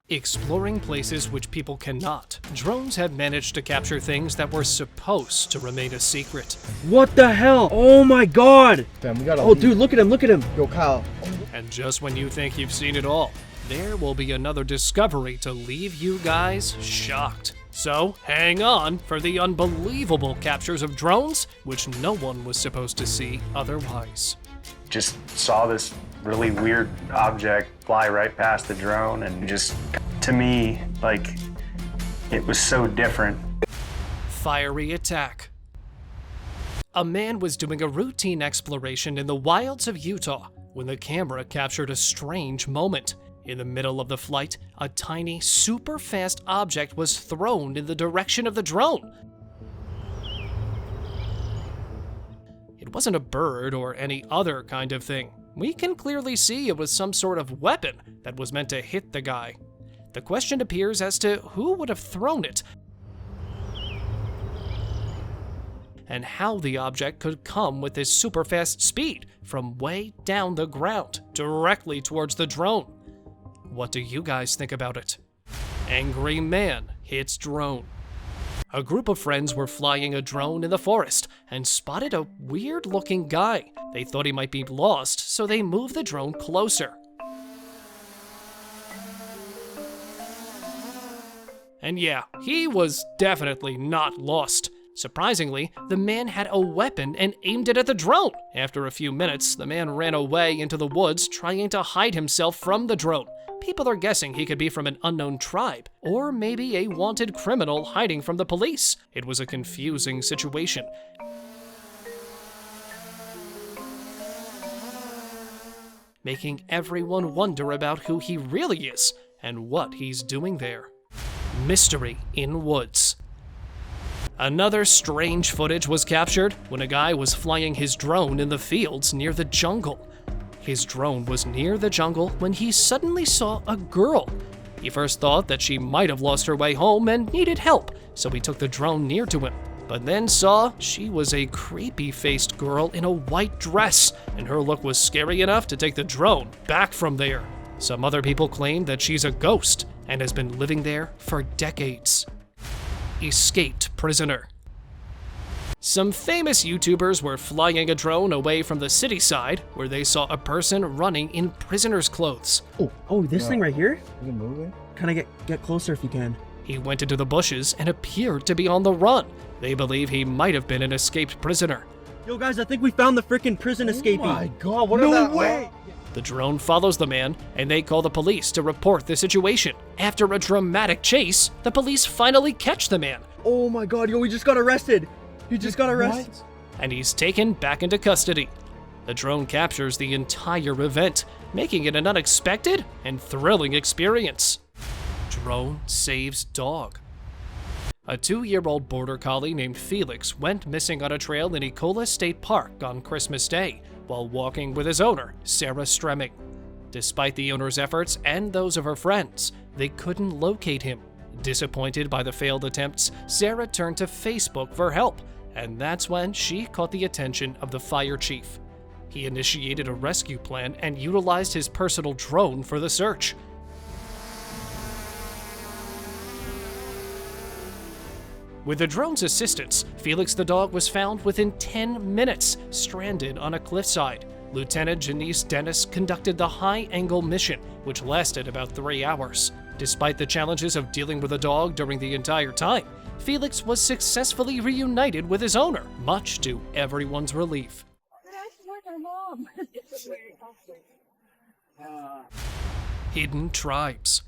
Exploring places which people cannot, drones have managed to capture things that were supposed to remain a secret. What the hell? Oh my god! Damn, we gotta Oh, dude, look at him, look at him. Yo, Kyle. And just when you think you've seen it all, there will be another discovery to leave you guys shocked. So hang on for the unbelievable captures of drones, which no one was supposed to see otherwise. Just saw this really weird object fly right past the drone, and just, to me, like, it was so different. Fiery attack. A man was doing a routine exploration in the wilds of Utah when the camera captured a strange moment. In the middle of the flight, a tiny, super fast object was thrown in the direction of the drone. It wasn't a bird or any other kind of thing. We can clearly see it was some sort of weapon that was meant to hit the guy. The question appears as to who would have thrown it, and how the object could come with this super fast speed from way down the ground directly towards the drone. What do you guys think about it? Angry man hits drone. A group of friends were flying a drone in the forest and spotted a weird-looking guy. They thought he might be lost, so they moved the drone closer. And yeah, he was definitely not lost. Surprisingly, the man had a weapon and aimed it at the drone. After a few minutes, the man ran away into the woods, trying to hide himself from the drone. People are guessing he could be from an unknown tribe, or maybe a wanted criminal hiding from the police. It was a confusing situation. Making everyone wonder about who he really is and what he's doing there. Mystery in woods. Another strange footage was captured when a guy was flying his drone in the fields near the jungle. His drone was near the jungle when he suddenly saw a girl. He first thought that she might have lost her way home and needed help, so he took the drone near to him, but then saw she was a creepy-faced girl in a white dress, and her look was scary enough to take the drone back from there. Some other people claim that she's a ghost and has been living there for decades. Escaped prisoner. Some famous YouTubers were flying a drone away from the city side where they saw a person running in prisoner's clothes. Oh, this thing right here? Is it moving? Can I get closer if you can? He went into the bushes and appeared to be on the run. They believe he might have been an escaped prisoner. Yo guys, I think we found the freaking prison escapee. Oh my god, what No is that? way! The drone follows the man, and they call the police to report the situation. After a dramatic chase, the police finally catch the man, Oh my god, yo, we just got arrested. You just got arrested. and he's taken back into custody. The drone captures the entire event, making it an unexpected and thrilling experience. Drone saves dog. A 2-year-old border collie named Felix went missing on a trail in Ecola State Park on Christmas Day while walking with his owner, Sarah Stremming. Despite the owner's efforts and those of her friends, they couldn't locate him. Disappointed by the failed attempts, Sarah turned to Facebook for help, and that's when she caught the attention of the fire chief. He initiated a rescue plan and utilized his personal drone for the search. With the drone's assistance, Felix the dog was found within 10 minutes, stranded on a cliffside. Lieutenant Janice Dennis conducted the high-angle mission, which lasted about 3 hours. Despite the challenges of dealing with a dog during the entire time, Felix was successfully reunited with his owner, much to everyone's relief. Hidden tribes.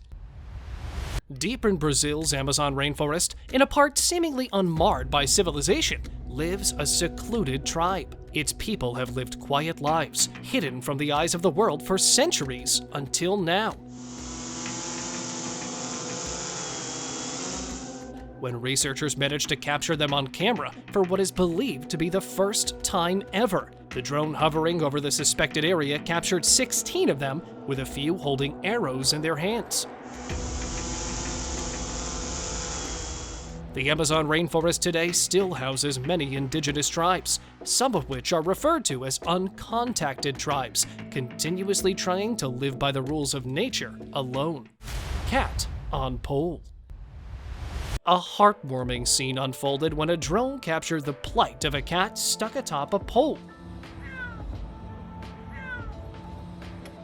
Deep in Brazil's Amazon rainforest, in a part seemingly unmarred by civilization, lives a secluded tribe. Its people have lived quiet lives, hidden from the eyes of the world for centuries, until now. When researchers managed to capture them on camera for what is believed to be the first time ever, the drone hovering over the suspected area captured 16 of them, with a few holding arrows in their hands. The Amazon rainforest today still houses many indigenous tribes, some of which are referred to as uncontacted tribes, continuously trying to live by the rules of nature alone. cat on pole. A heartwarming scene unfolded when a drone captured the plight of a cat stuck atop a pole.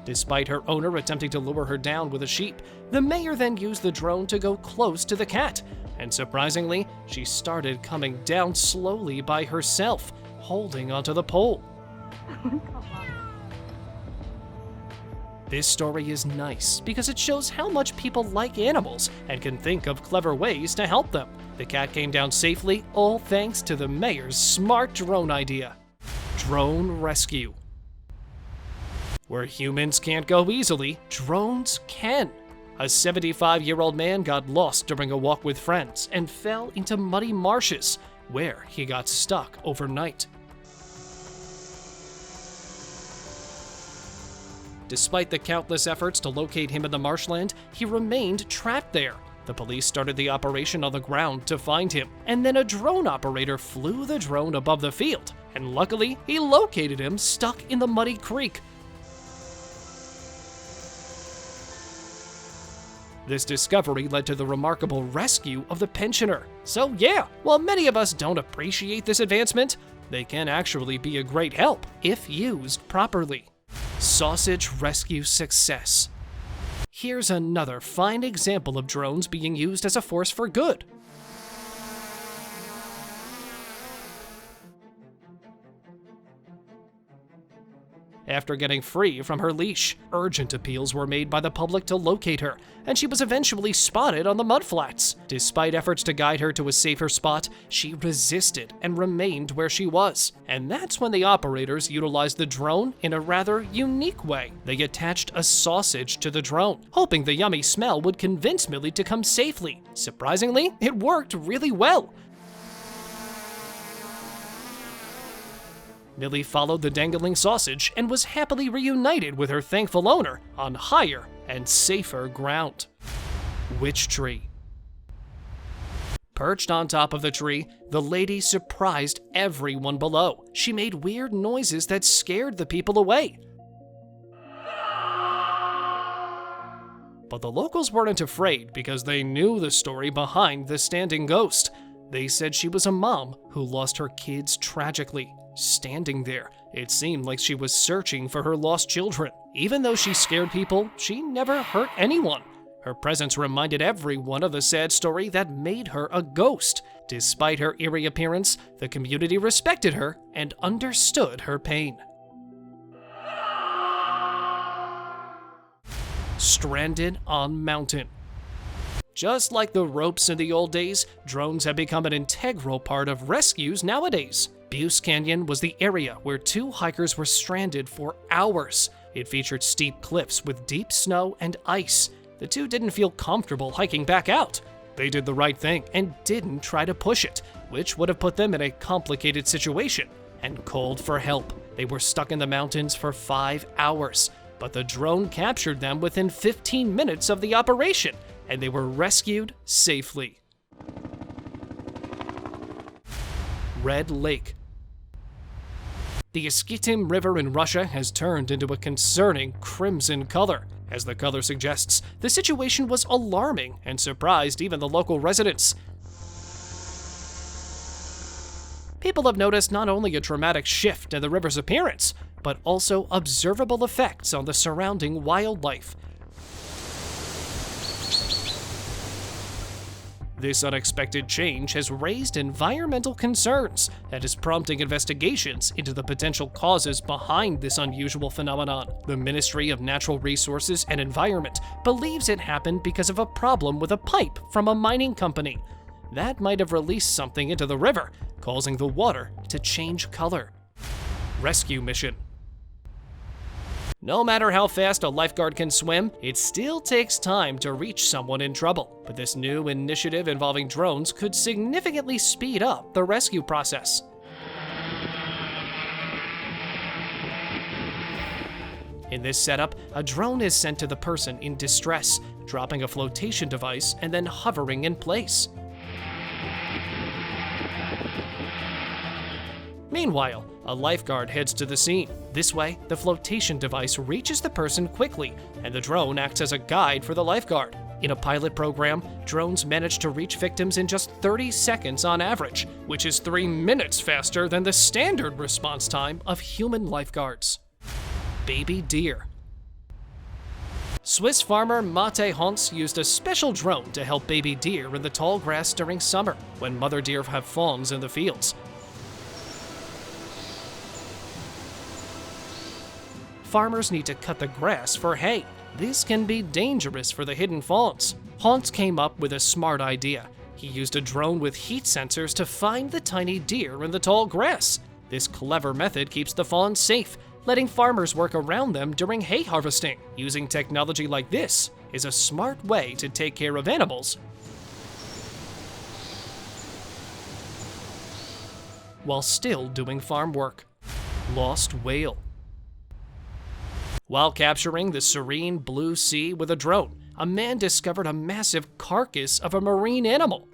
Despite her owner attempting to lure her down with a sheep, the mayor then used the drone to go close to the cat, and surprisingly, she started coming down slowly by herself, holding onto the pole. This story is nice because it shows how much people like animals and can think of clever ways to help them. The cat came down safely, all thanks to the mayor's smart drone idea. Drone rescue. Where humans can't go easily, drones can. A 75-year-old man got lost during a walk with friends and fell into muddy marshes, where he got stuck overnight. Despite the countless efforts to locate him in the marshland, he remained trapped there. The police started the operation on the ground to find him, and then a drone operator flew the drone above the field, and luckily, he located him stuck in the muddy creek. This discovery led to the remarkable rescue of the pensioner. So yeah, while many of us don't appreciate this advancement, they can actually be a great help if used properly. Sausage rescue success. Here's another fine example of drones being used as a force for good. After getting free from her leash, urgent appeals were made by the public to locate her, and she was eventually spotted on the mudflats. Despite efforts to guide her to a safer spot, she resisted and remained where she was. And that's when the operators utilized the drone in a rather unique way. They attached a sausage to the drone, hoping the yummy smell would convince Millie to come safely. Surprisingly, it worked really well. Millie followed the dangling sausage and was happily reunited with her thankful owner on higher and safer ground. Witch tree. Perched on top of the tree, the lady surprised everyone below. She made weird noises that scared the people away. But the locals weren't afraid because they knew the story behind the standing ghost. They said she was a mom who lost her kids tragically. Standing there, it seemed like she was searching for her lost children. Even though she scared people, she never hurt anyone. Her presence reminded everyone of the sad story that made her a ghost. Despite her eerie appearance, the community respected her and understood her pain. Stranded on mountain. Just like the ropes in the old days, drones have become an integral part of rescues nowadays. Butte Canyon was the area where two hikers were stranded for hours. It featured steep cliffs with deep snow and ice. The two didn't feel comfortable hiking back out. They did the right thing and didn't try to push it, which would have put them in a complicated situation, and called for help. They were stuck in the mountains for 5 hours, but the drone captured them within 15 minutes of the operation, and they were rescued safely. Red Lake. The Iskitim River in Russia has turned into a concerning crimson color. As the color suggests, the situation was alarming and surprised even the local residents. People have noticed not only a dramatic shift in the river's appearance, but also observable effects on the surrounding wildlife. This unexpected change has raised environmental concerns and is prompting investigations into the potential causes behind this unusual phenomenon. The Ministry of Natural Resources and Environment believes it happened because of a problem with a pipe from a mining company. That might have released something into the river, causing the water to change color. Rescue mission. No matter how fast a lifeguard can swim, it still takes time to reach someone in trouble. But this new initiative involving drones could significantly speed up the rescue process. In this setup, a drone is sent to the person in distress, dropping a flotation device and then hovering in place. Meanwhile, a lifeguard heads to the scene. This way, the flotation device reaches the person quickly, and the drone acts as a guide for the lifeguard. In a pilot program, drones managed to reach victims in just 30 seconds on average, which is 3 minutes faster than the standard response time of human lifeguards. Baby deer. Swiss farmer Mate Hans used a special drone to help baby deer in the tall grass during summer, when mother deer have fawns in the fields. Farmers need to cut the grass for hay. This can be dangerous for the hidden fawns. Hans came up with a smart idea. He used a drone with heat sensors to find the tiny deer in the tall grass. This clever method keeps the fawns safe, letting farmers work around them during hay harvesting. Using technology like this is a smart way to take care of animals while still doing farm work. Lost whale. While capturing the serene blue sea with a drone, a man discovered a massive carcass of a marine animal.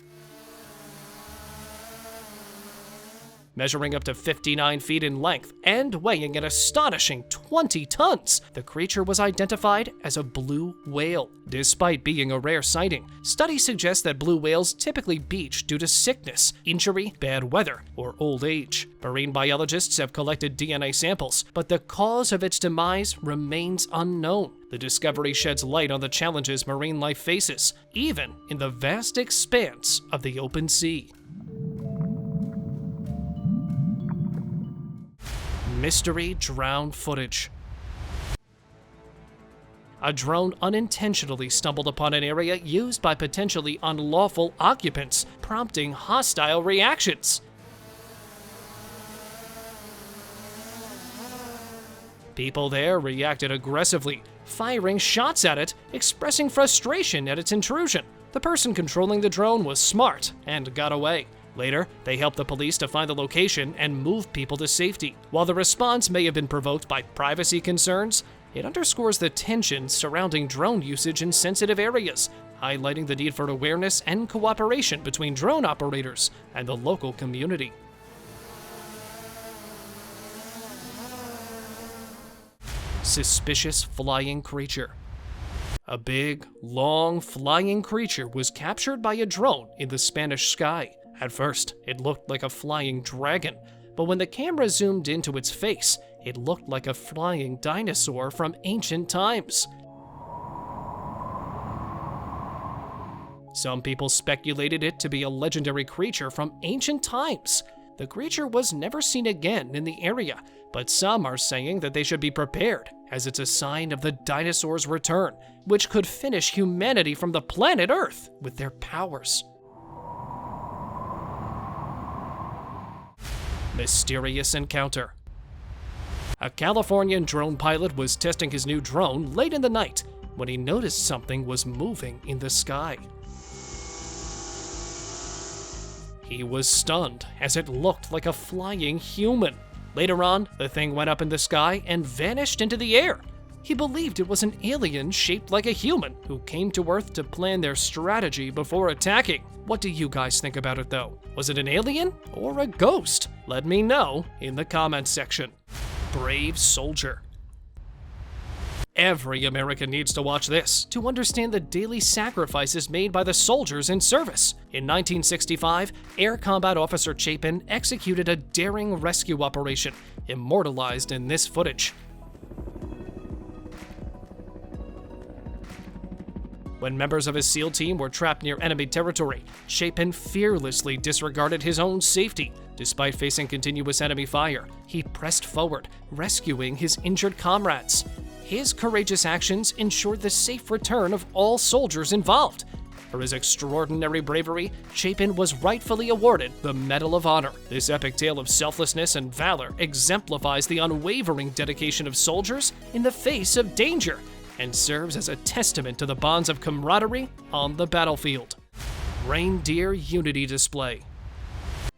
Measuring up to 59 feet in length and weighing an astonishing 20 tons, the creature was identified as a blue whale. Despite being a rare sighting, studies suggest that blue whales typically beach due to sickness, injury, bad weather, or old age. Marine biologists have collected DNA samples, but the cause of its demise remains unknown. The discovery sheds light on the challenges marine life faces, even in the vast expanse of the open sea. Mystery drone footage. A drone unintentionally stumbled upon an area used by potentially unlawful occupants, prompting hostile reactions. People there reacted aggressively, firing shots at it, expressing frustration at its intrusion. The person controlling the drone was smart and got away. Later, they helped the police to find the location and move people to safety. While the response may have been provoked by privacy concerns, it underscores the tensions surrounding drone usage in sensitive areas, highlighting the need for awareness and cooperation between drone operators and the local community. Suspicious flying creature. A big, long, flying creature was captured by a drone in the Spanish sky. At first, it looked like a flying dragon, but when the camera zoomed into its face, it looked like a flying dinosaur from ancient times. Some people speculated it to be a legendary creature from ancient times. The creature was never seen again in the area, but some are saying that they should be prepared, as it's a sign of the dinosaurs' return, which could finish humanity from the planet Earth with their powers. Mysterious encounter. A Californian drone pilot was testing his new drone late in the night when he noticed something was moving in the sky. He was stunned as it looked like a flying human. Later on, the thing went up in the sky and vanished into the air. He believed it was an alien shaped like a human who came to Earth to plan their strategy before attacking. What do you guys think about it though? Was it an alien or a ghost? Let me know in the comments section. Brave soldier. Every American needs to watch this to understand the daily sacrifices made by the soldiers in service. In 1965, Air Combat Officer Chapin executed a daring rescue operation, immortalized in this footage. When members of his SEAL team were trapped near enemy territory, Chapin fearlessly disregarded his own safety. Despite facing continuous enemy fire, he pressed forward, rescuing his injured comrades. His courageous actions ensured the safe return of all soldiers involved. For his extraordinary bravery, Chapin was rightfully awarded the Medal of Honor. This epic tale of selflessness and valor exemplifies the unwavering dedication of soldiers in the face of danger, and serves as a testament to the bonds of camaraderie on the battlefield. Reindeer Unity display.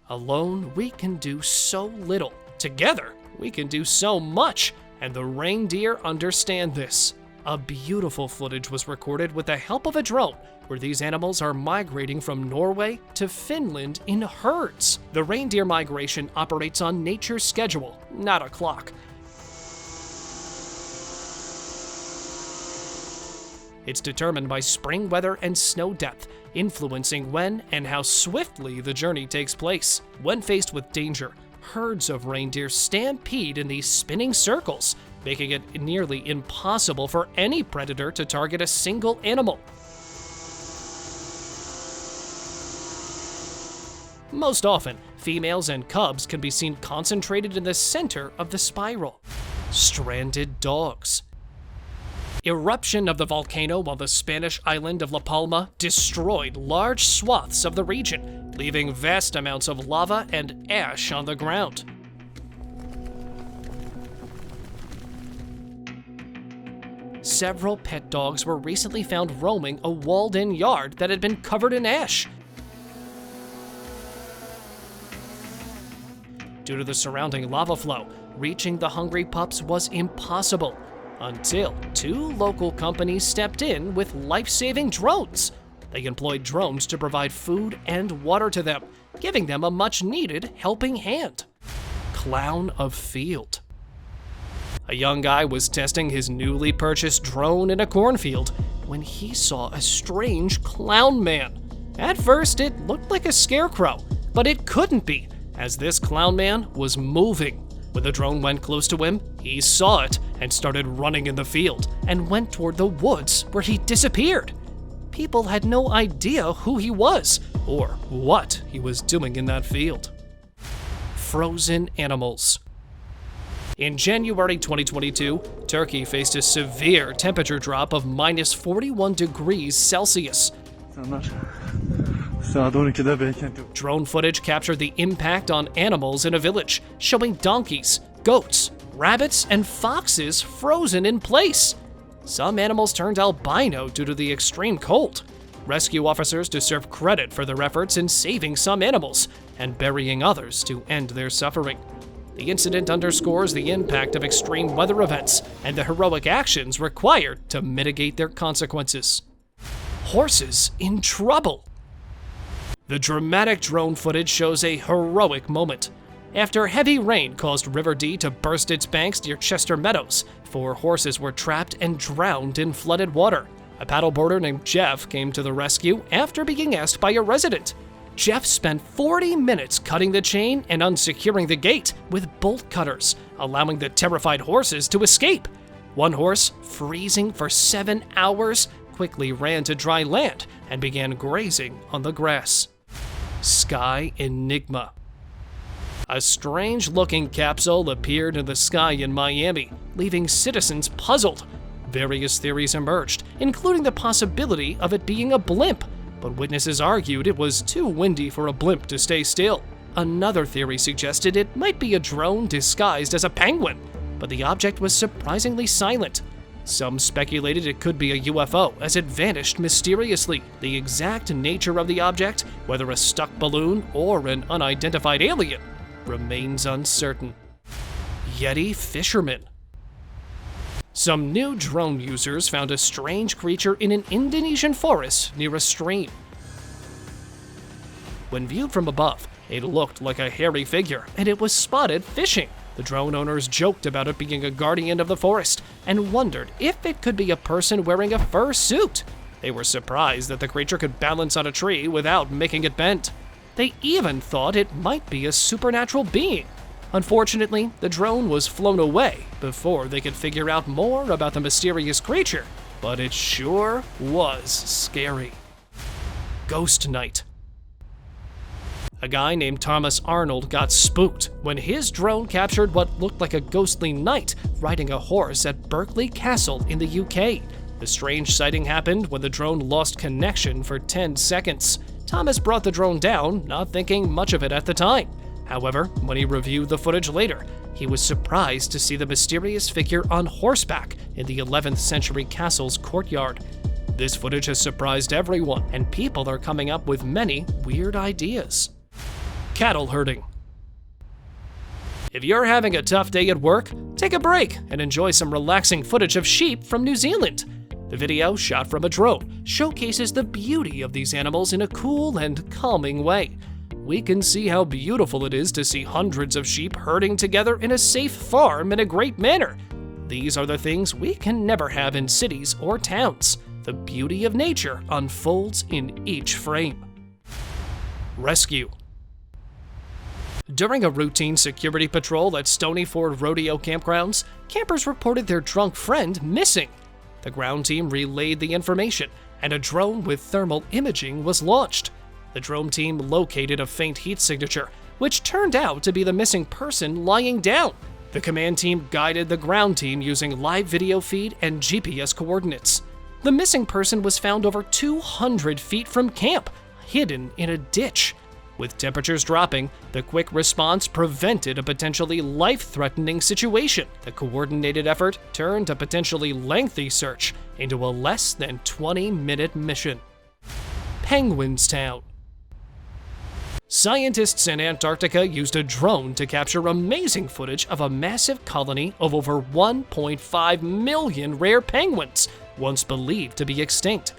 Alone, we can do so little. Together, we can do so much, and the reindeer understand this. A beautiful footage was recorded with the help of a drone, where these animals are migrating from Norway to Finland in herds. The reindeer migration operates on nature's schedule, not a clock. It's determined by spring weather and snow depth, influencing when and how swiftly the journey takes place. When faced with danger, herds of reindeer stampede in these spinning circles, making it nearly impossible for any predator to target a single animal. Most often, females and cubs can be seen concentrated in the center of the spiral. Stranded dogs. Eruption of the volcano on the Spanish island of La Palma destroyed large swaths of the region, leaving vast amounts of lava and ash on the ground. Several pet dogs were recently found roaming a walled-in yard that had been covered in ash. Due to the surrounding lava flow, reaching the hungry pups was impossible, until two local companies stepped in with life-saving drones. They employed drones to provide food and water to them, giving them a much-needed helping hand. Clown of Field. A young guy was testing his newly purchased drone in a cornfield when he saw a strange clown man. At first, it looked like a scarecrow, but it couldn't be, as this clown man was moving. When the drone went close to him, he saw it and started running in the field and went toward the woods where he disappeared. People had no idea who he was or what he was doing in that field. Frozen animals. In January 2022, Turkey faced a severe temperature drop of minus 41 degrees Celsius. Drone footage captured the impact on animals in a village, showing donkeys, goats, rabbits, and foxes frozen in place. Some animals turned albino due to the extreme cold. Rescue officers deserve credit for their efforts in saving some animals and burying others to end their suffering. The incident underscores the impact of extreme weather events and the heroic actions required to mitigate their consequences. Horses in trouble. The dramatic drone footage shows a heroic moment. After heavy rain caused River Dee to burst its banks near Chester Meadows, 4 horses were trapped and drowned in flooded water. A paddleboarder named Jeff came to the rescue after being asked by a resident. Jeff spent 40 minutes cutting the chain and unsecuring the gate with bolt cutters, allowing the terrified horses to escape. One horse, freezing for 7 hours, quickly ran to dry land and began grazing on the grass. Sky Enigma. A strange-looking capsule appeared in the sky in Miami, leaving citizens puzzled. Various theories emerged, including the possibility of it being a blimp, but witnesses argued it was too windy for a blimp to stay still. Another theory suggested it might be a drone disguised as a penguin, but the object was surprisingly silent. Some speculated it could be a UFO as it vanished mysteriously. The exact nature of the object, whether a stuck balloon or an unidentified alien, remains uncertain. Yeti Fisherman. Some new drone users found a strange creature in an Indonesian forest near a stream. When viewed from above, it looked like a hairy figure, and it was spotted fishing. The drone owners joked about it being a guardian of the forest and wondered if it could be a person wearing a fur suit. They were surprised that the creature could balance on a tree without making it bend. They even thought it might be a supernatural being. Unfortunately, the drone was flown away before they could figure out more about the mysterious creature, but it sure was scary. Ghost Night. A guy named Thomas Arnold got spooked when his drone captured what looked like a ghostly knight riding a horse at Berkeley Castle in the UK. The strange sighting happened when the drone lost connection for 10 seconds. Thomas brought the drone down, not thinking much of it at the time. However, when he reviewed the footage later, he was surprised to see the mysterious figure on horseback in the 11th century castle's courtyard. This footage has surprised everyone, and people are coming up with many weird ideas. Cattle herding. If you're having a tough day at work, take a break and enjoy some relaxing footage of sheep from New Zealand. The video, shot from a drone, showcases the beauty of these animals in a cool and calming way. We can see how beautiful it is to see hundreds of sheep herding together in a safe farm in a great manner. These are the things we can never have in cities or towns. The beauty of nature unfolds in each frame. Rescue. During a routine security patrol at Stony Ford Rodeo campgrounds, campers reported their drunk friend missing. The ground team relayed the information, and a drone with thermal imaging was launched. The drone team located a faint heat signature, which turned out to be the missing person lying down. The command team guided the ground team using live video feed and GPS coordinates. The missing person was found over 200 feet from camp, hidden in a ditch. With temperatures dropping, the quick response prevented a potentially life-threatening situation. The coordinated effort turned a potentially lengthy search into a less than 20-minute mission. Penguins Town. Scientists in Antarctica used a drone to capture amazing footage of a massive colony of over 1.5 million rare penguins, once believed to be extinct.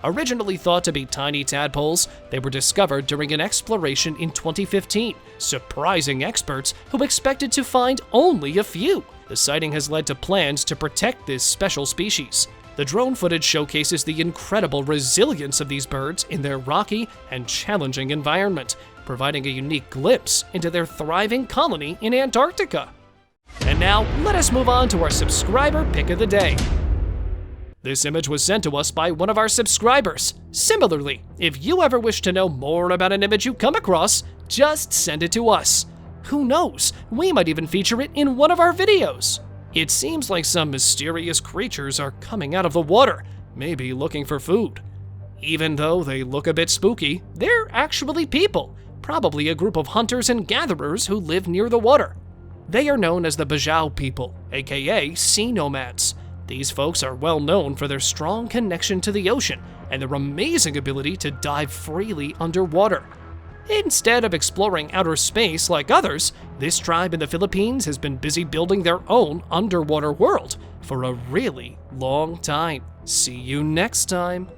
Originally thought to be tiny tadpoles, they were discovered during an exploration in 2015, surprising experts who expected to find only a few. The sighting has led to plans to protect this special species. The drone footage showcases the incredible resilience of these birds in their rocky and challenging environment, providing a unique glimpse into their thriving colony in Antarctica. And now, let us move on to our subscriber pick of the day. This image was sent to us by one of our subscribers. Similarly, if you ever wish to know more about an image you come across, just send it to us. Who knows, we might even feature it in one of our videos. It seems like some mysterious creatures are coming out of the water, maybe looking for food. Even though they look a bit spooky, they're actually people, probably a group of hunters and gatherers who live near the water. They are known as the Bajau people, aka sea nomads. These folks are well known for their strong connection to the ocean and their amazing ability to dive freely underwater. Instead of exploring outer space like others, this tribe in the Philippines has been busy building their own underwater world for a really long time. See you next time.